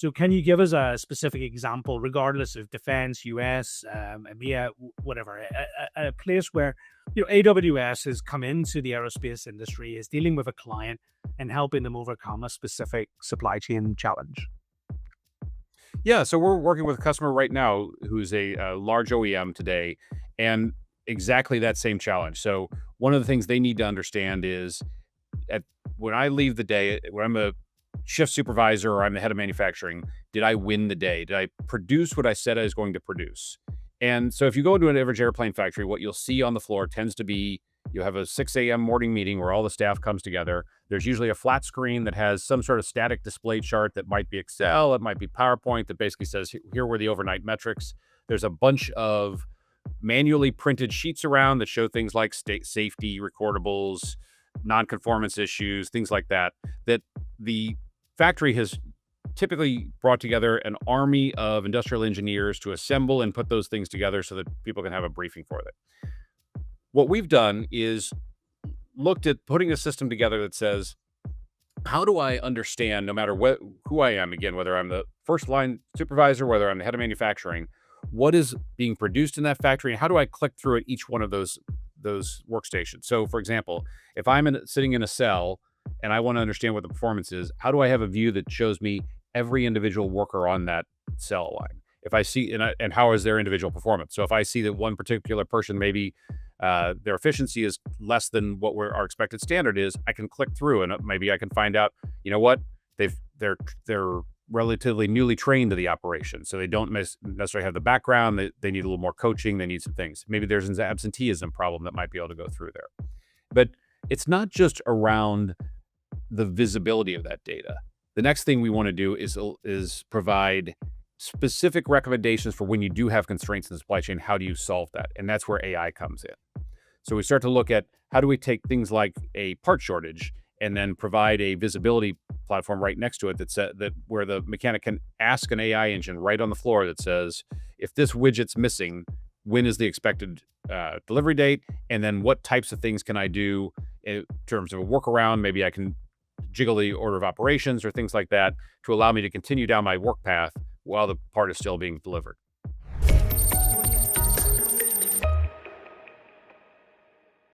So can you give us a specific example, regardless of defense, US, EMEA, whatever, a place where AWS has come into the aerospace industry, is dealing with a client and helping them overcome a specific supply chain challenge? Yeah, so we're working with a customer right now who's a large OEM today, and exactly that same challenge. So one of the things they need to understand is at when I leave the day, when I'm a shift supervisor or I'm the head of manufacturing, did I win the day? Did I produce what I said I was going to produce? And so if you go into an average airplane factory, what you'll see on the floor tends to be you have a 6 a.m. morning meeting where all the staff comes together. There's usually a flat screen that has some sort of static display chart that might be Excel, it might be PowerPoint that basically says, here were the overnight metrics. There's a bunch of manually printed sheets around that show things like state safety recordables, non-conformance issues, things like that, that the factory has typically brought together an army of industrial engineers to assemble and put those things together so that people can have a briefing for it. What we've done is looked at putting a system together that says, how do I understand, no matter who I am, again, whether I'm the first line supervisor, whether I'm the head of manufacturing, what is being produced in that factory, and how do I click through at each one of those workstations? So, for example, if I'm sitting in a cell and I want to understand what the performance is, how do I have a view that shows me every individual worker on that cell line? If I see and how is their individual performance? So if I see that one particular person maybe their efficiency is less than what our expected standard is, I can click through and maybe I can find out, you know what, they're relatively newly trained to the operation, so they don't necessarily have the background. They need a little more coaching. They need some things. Maybe there's an absenteeism problem that might be able to go through there. But it's not just around the visibility of that data. The next thing we want to do is provide specific recommendations for when you do have constraints in the supply chain. How do you solve that? And that's where AI comes in. So we start to look at how do we take things like a part shortage and then provide a visibility platform right next to it that where the mechanic can ask an AI engine right on the floor that says, if this widget's missing, when is the expected delivery date? And then what types of things can I do in terms of a workaround? Maybe I can jiggle the order of operations or things like that to allow me to continue down my work path while the part is still being delivered.